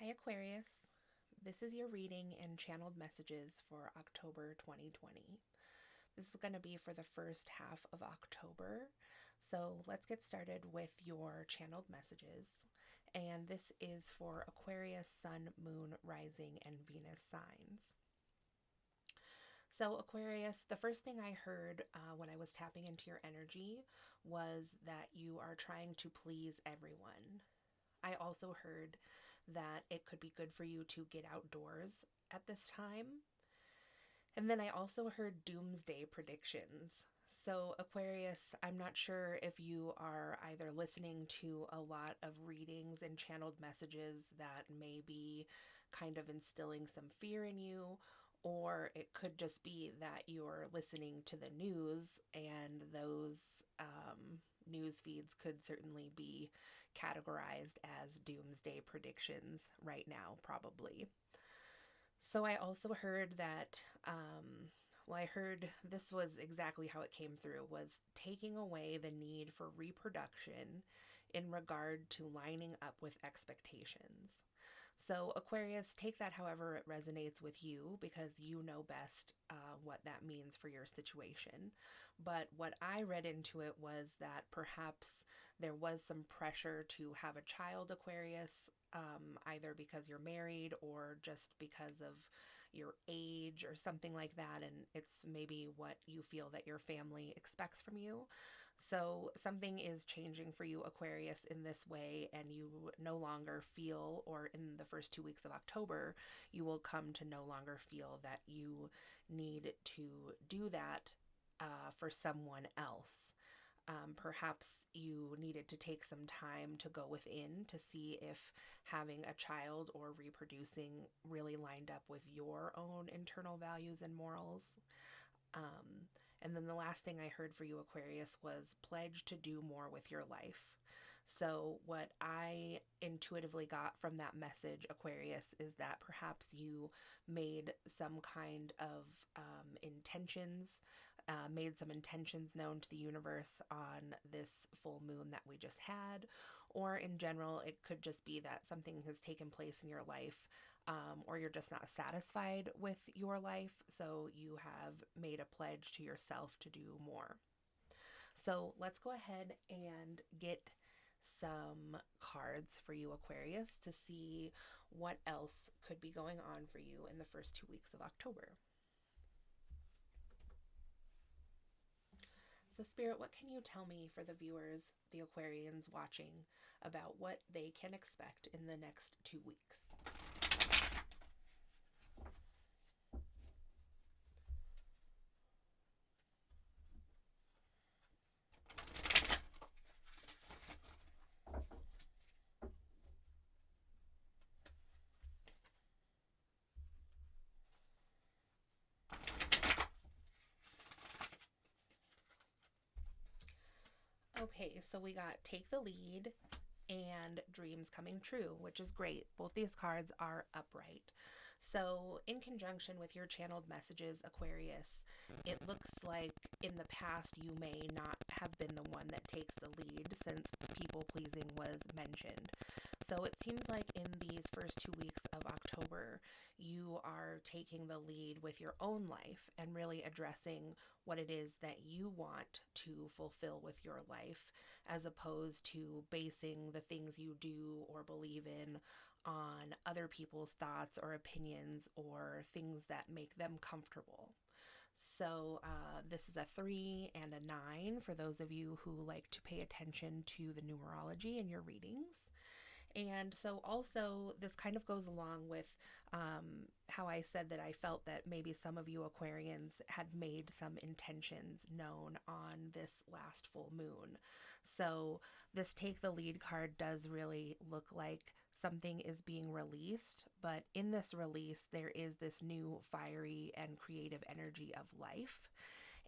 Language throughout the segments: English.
Hi, Aquarius. This is your reading and channeled messages for October 2020. This is going to be for the first half of October. So let's get started with your channeled messages. And this is for Aquarius, Sun, Moon, Rising, and Venus signs. So, Aquarius, the first thing I heard when I was tapping into your energy was that you are trying to please everyone. I also heard that it could be good for you to get outdoors at this time. And then I also heard doomsday predictions. So, Aquarius, I'm not sure if you are either listening to a lot of readings and channeled messages that may be kind of instilling some fear in you, or it could just be that you're listening to the news and those news feeds could certainly be categorized as doomsday predictions right now, probably. So I also heard that, I heard this was exactly how it came through, was taking away the need for reproduction in regard to lining up with expectations. So, Aquarius, take that however it resonates with you because you know best what that means for your situation. But what I read into it was that perhaps there was some pressure to have a child, Aquarius, either because you're married or just because of your age or something like that. And it's maybe what you feel that your family expects from you. So something is changing for you, Aquarius, in this way, and you no longer feel, or in the first 2 weeks of October, you will come to no longer feel that you need to do that for someone else. Perhaps you needed to take some time to go within to see if having a child or reproducing really lined up with your own internal values and morals. Um, and then the last thing I heard for you, Aquarius, was pledge to do more with your life. So, what I intuitively got from that message, Aquarius, is that perhaps you made some kind of made some intentions known to the universe on this full moon that we just had. Or in general, it could just be that something has taken place in your life, or you're just not satisfied with your life. So you have made a pledge to yourself to do more. So let's go ahead and get some cards for you, Aquarius, to see what else could be going on for you in the first 2 weeks of October. So, Spirit, what can you tell me for the viewers, the Aquarians watching, about what they can expect in the next 2 weeks? Okay, so we got Take the Lead and Dreams Coming True, which is great. Both these cards are upright. So, in conjunction with your channeled messages, Aquarius, it looks like in the past you may not have been the one that takes the lead since people pleasing was mentioned. So, it seems like in these first 2 weeks of October, you are taking the lead with your own life and really addressing what it is that you want to fulfill with your life, as opposed to basing the things you do or believe in on other people's thoughts or opinions or things that make them comfortable. So, this is a 3 and a 9 for those of you who like to pay attention to the numerology in your readings. And so, also, this kind of goes along with how I said that I felt that maybe some of you Aquarians had made some intentions known on this last full moon. So, this Take the Lead card does really look like something is being released, but in this release, there is this new fiery and creative energy of life.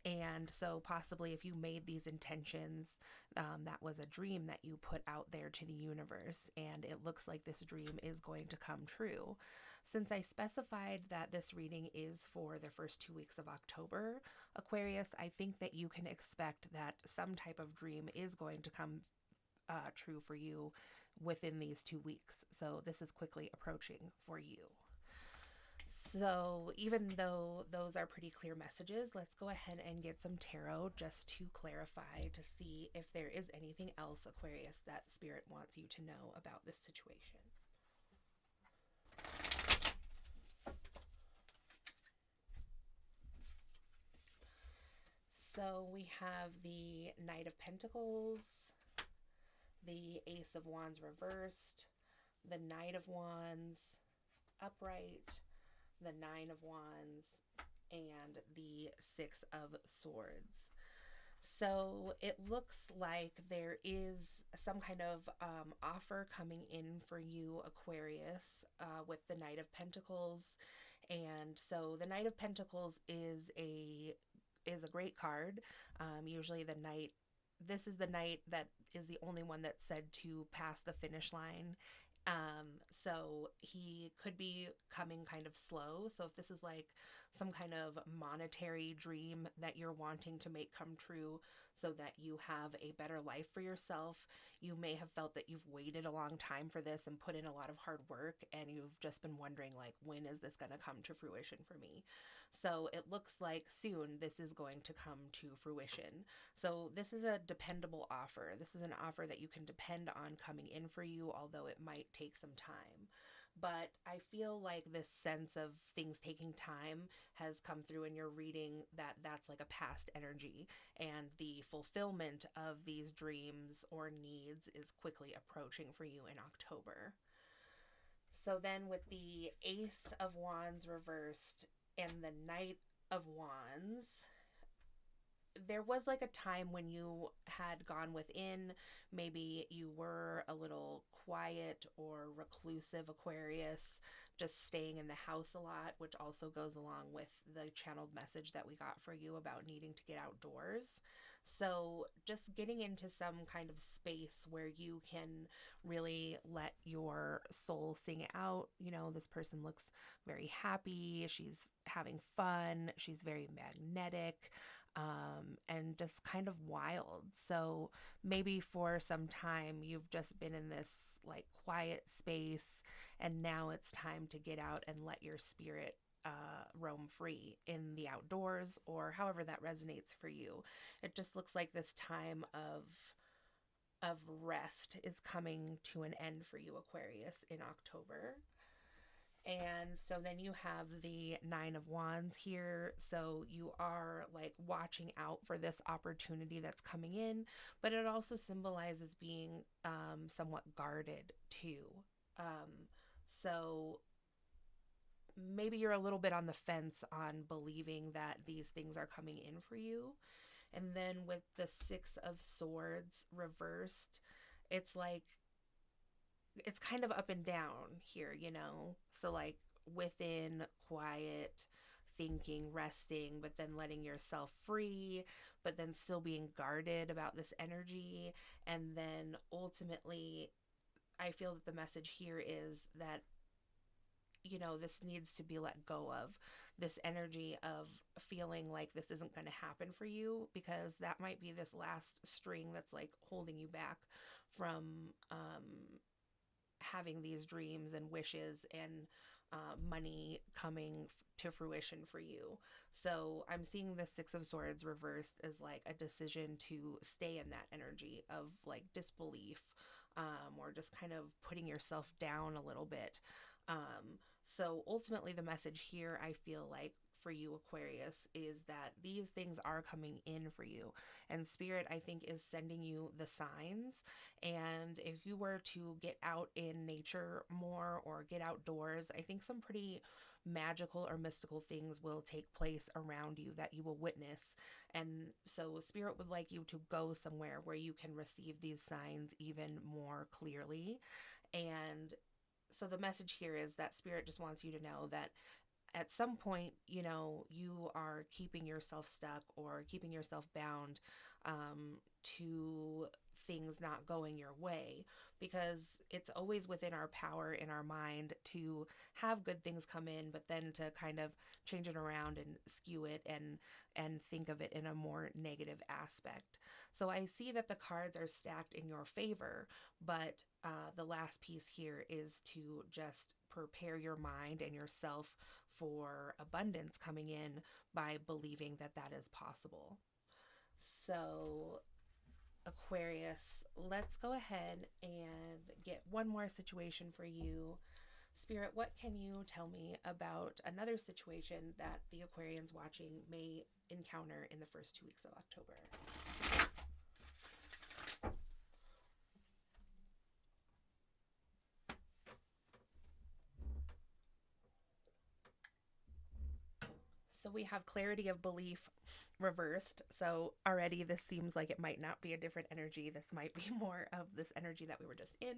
And so, possibly, if you made these intentions, that was a dream that you put out there to the universe, and it looks like this dream is going to come true. Since I specified that this reading is for the first 2 weeks of October, Aquarius, I think that you can expect that some type of dream is going to come true for you within these 2 weeks. So this is quickly approaching for you. So even though those are pretty clear messages, let's go ahead and get some tarot just to clarify, to see if there is anything else, Aquarius, that Spirit wants you to know about this situation. So we have the Knight of Pentacles, the Ace of Wands reversed, the Knight of Wands upright, the Nine of Wands, and the Six of Swords. So it looks like there is some kind of offer coming in for you, Aquarius, with the Knight of Pentacles. And so the Knight of Pentacles is a great card. Usually the Knight, this is the Knight that is the only one that's said to pass the finish line. So he could be coming kind of slow. So if this is like some kind of monetary dream that you're wanting to make come true so that you have a better life for yourself, you may have felt that you've waited a long time for this and put in a lot of hard work, and you've just been wondering, like, when is this going to come to fruition for me? So it looks like soon this is going to come to fruition. So this is a dependable offer. This is an offer that you can depend on coming in for you, although it might take some time. But I feel like this sense of things taking time has come through in your reading, that that's like a past energy, and the fulfillment of these dreams or needs is quickly approaching for you in October. So then with the Ace of Wands reversed and the Knight of Wands, there was like a time when you had gone within. Maybe you were a little quiet or reclusive, Aquarius, just staying in the house a lot, which also goes along with the channeled message that we got for you about needing to get outdoors. So just getting into some kind of space where you can really let your soul sing out. You know, this person looks very happy. She's having fun. She's very magnetic. And just kind of wild. So maybe for some time you've just been in this like quiet space, and now it's time to get out and let your spirit roam free in the outdoors, or however that resonates for you. It just looks like this time of rest is coming to an end for you, Aquarius, in October. And so then you have the Nine of Wands here. So you are like watching out for this opportunity that's coming in, but it also symbolizes being somewhat guarded too. So maybe you're a little bit on the fence on believing that these things are coming in for you. And then with the Six of Swords reversed, it's like, it's kind of up and down here, you know? So like within, quiet, thinking, resting, but then letting yourself free, but then still being guarded about this energy. And then ultimately, I feel that the message here is that, you know, this needs to be let go of, this energy of feeling like this isn't going to happen for you, because that might be this last string that's like holding you back from having these dreams and wishes and money coming to fruition for you. So I'm seeing the Six of Swords reversed as like a decision to stay in that energy of like disbelief, or just kind of putting yourself down a little bit. So ultimately the message here, I feel like, for you, Aquarius, is that these things are coming in for you, and Spirit, I think, is sending you the signs. And if you were to get out in nature more or get outdoors, I think some pretty magical or mystical things will take place around you that you will witness. And so Spirit would like you to go somewhere where you can receive these signs even more clearly. And so the message here is that Spirit just wants you to know that at some point, you know, you are keeping yourself stuck or keeping yourself bound to things not going your way, because it's always within our power in our mind to have good things come in, but then to kind of change it around and skew it and think of it in a more negative aspect. So I see that the cards are stacked in your favor, but the last piece here is to just prepare your mind and yourself for abundance coming in by believing that that is possible. So, Aquarius, let's go ahead and get one more situation for you. Spirit, what can you tell me about another situation that the Aquarians watching may encounter in the first 2 weeks of October? So we have clarity of belief reversed. So already this seems like it might not be a different energy. This might be more of this energy that we were just in.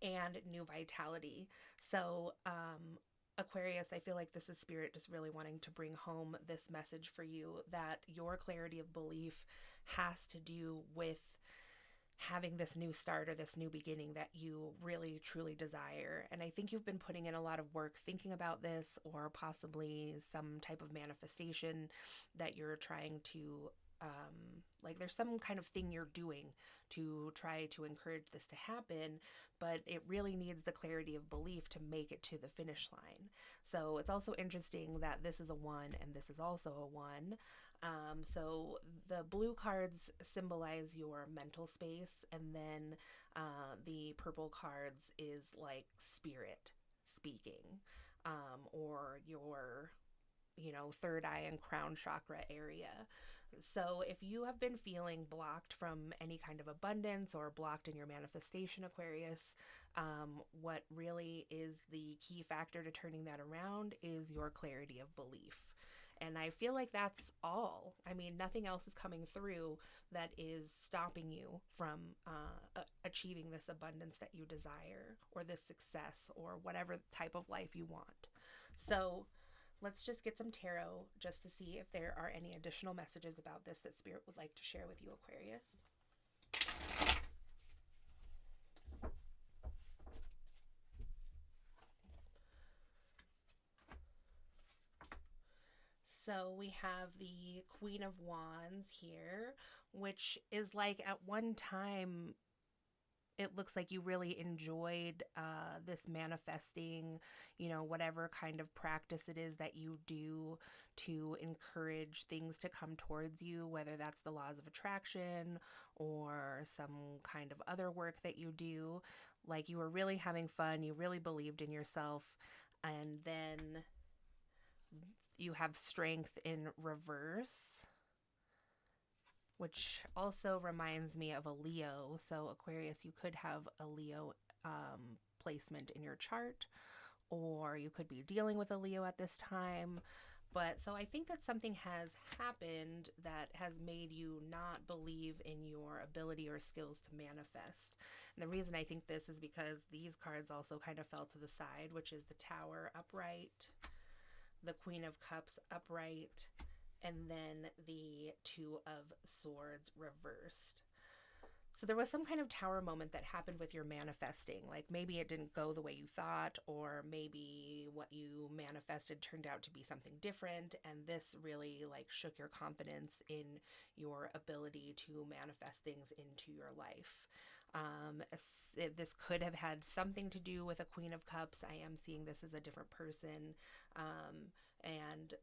And new vitality. So, Aquarius, I feel like this is Spirit just really wanting to bring home this message for you that your clarity of belief has to do with having this new start or this new beginning that you really truly desire. And I think you've been putting in a lot of work thinking about this, or possibly some type of manifestation that you're trying to like there's some kind of thing you're doing to try to encourage this to happen, but it really needs the clarity of belief to make it to the finish line. So it's also interesting that this is a one and this is also a one. So the blue cards symbolize your mental space, and then the purple cards is like spirit speaking, or your third eye and crown chakra area. So if you have been feeling blocked from any kind of abundance or blocked in your manifestation, Aquarius, what really is the key factor to turning that around is your clarity of belief. And I feel like that's all. I mean, nothing else is coming through that is stopping you from achieving this abundance that you desire, or this success, or whatever type of life you want. So let's just get some tarot just to see if there are any additional messages about this that Spirit would like to share with you, Aquarius. So we have the Queen of Wands here, which is like at one time it looks like you really enjoyed this manifesting, whatever kind of practice it is that you do to encourage things to come towards you, whether that's the laws of attraction or some kind of other work that you do. Like, you were really having fun, you really believed in yourself, and then you have Strength in reverse, which also reminds me of a Leo. So Aquarius, you could have a Leo placement in your chart, or you could be dealing with a Leo at this time. But so I think that something has happened that has made you not believe in your ability or skills to manifest. And the reason I think this is because these cards also kind of fell to the side, which is the Tower upright, the Queen of Cups upright, and then the Two of Swords reversed. So there was some kind of tower moment that happened with your manifesting. Like, maybe it didn't go the way you thought, or maybe what you manifested turned out to be something different, and this really shook your confidence in your ability to manifest things into your life. This could have had something to do with a Queen of Cups. I am seeing this as a different person, and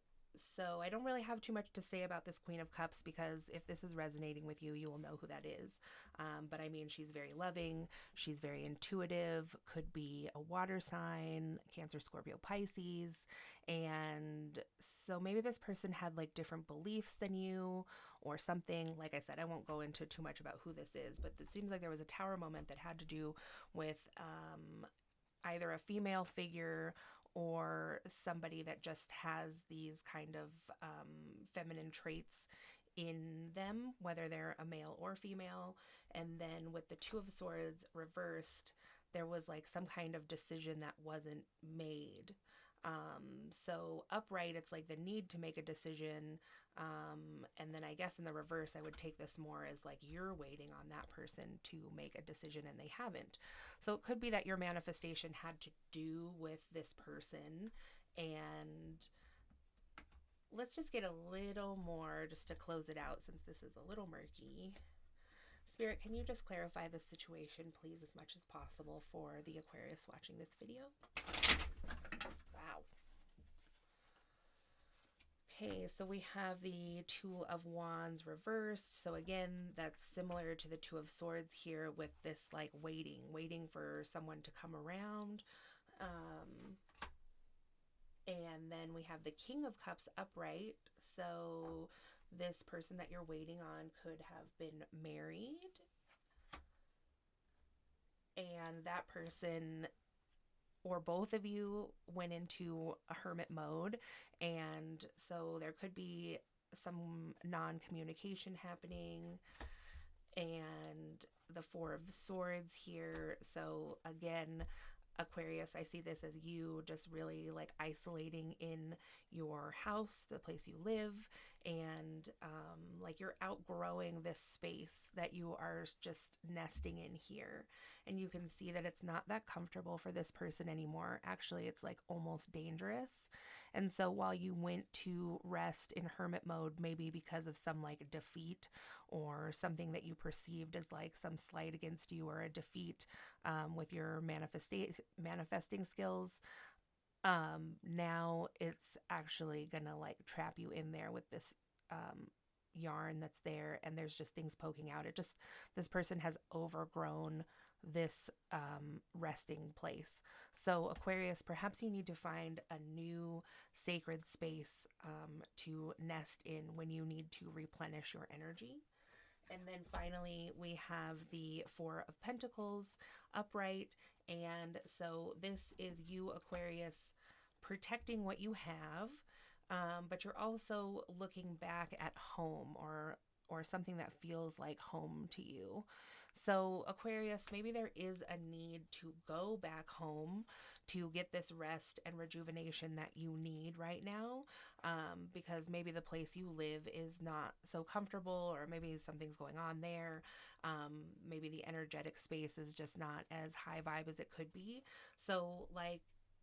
so I don't really have too much to say about this Queen of Cups, because if this is resonating with you, you will know who that is. But I mean, she's very loving. She's very intuitive, could be a water sign, Cancer, Scorpio, Pisces. And so maybe this person had different beliefs than you or something. Like I said, I won't go into too much about who this is, but it seems like there was a tower moment that had to do with either a female figure or somebody that just has these kind of feminine traits in them, whether they're a male or female. And then with the Two of Swords reversed, there was some kind of decision that wasn't made. So upright, it's like the need to make a decision. And then I guess in the reverse, I would take this more as like you're waiting on that person to make a decision and they haven't. So it could be that your manifestation had to do with this person. And let's just get a little more just to close it out since this is a little murky. Spirit, can you just clarify the situation, please, as much as possible for the Aquarius watching this video? Wow. Okay, so we have the Two of Wands reversed. So again, that's similar to the Two of Swords here with this like waiting for someone to come around. And then we have the King of Cups upright. So this person that you're waiting on could have been married. And that person or both of you went into a hermit mode. And so there could be some non-communication happening. And the Four of Swords here. So again, Aquarius, I see this as you just really like isolating in your house, the place you live, and like you're outgrowing this space that you are just nesting in here. And you can see that it's not that comfortable for this person anymore. Actually, it's like almost dangerous. And so while you went to rest in hermit mode, maybe because of some like defeat or something that you perceived as like some slight against you or a defeat with your manifesting skills, now it's actually gonna like trap you in there with this yarn that's there, and there's just things poking out. It just, this person has overgrown this resting place. So Aquarius, perhaps you need to find a new sacred space to nest in when you need to replenish your energy. And then finally, we have the Four of Pentacles upright. And so this is you, Aquarius, protecting what you have, but you're also looking back at home or something that feels like home to you. So Aquarius, maybe there is a need to go back home to get this rest and rejuvenation that you need right now, because maybe the place you live is not so comfortable, or maybe something's going on there. Maybe the energetic space is just not as high vibe as it could be. So like,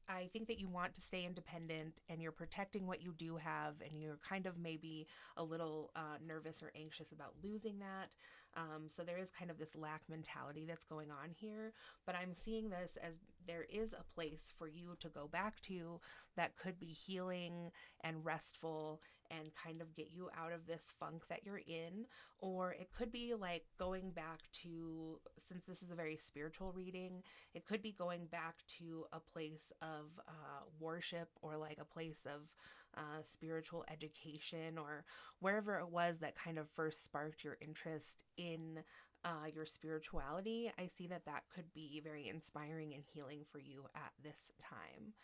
I think that you want to stay independent and you're protecting what you do have, and you're kind of maybe a little nervous or anxious about losing that. So there is kind of this lack mentality that's going on here, but I'm seeing this as there is a place for you to go back to that could be healing and restful and kind of get you out of this funk that you're in. Or it could be like going back to, since this is a very spiritual reading, it could be going back to a place of worship, or like a place of spiritual education, or wherever it was that kind of first sparked your interest in your spirituality. I see that that could be very inspiring and healing for you at this time.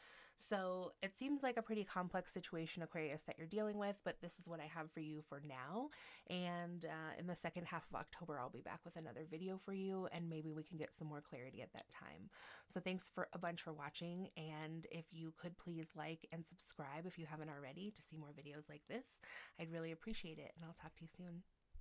So it seems like a pretty complex situation, Aquarius, that you're dealing with, but this is what I have for you for now. And in the second half of October, I'll be back with another video for you, and maybe we can get some more clarity at that time. So thanks for a bunch for watching, and if you could please like and subscribe if you haven't already to see more videos like this, I'd really appreciate it, and I'll talk to you soon.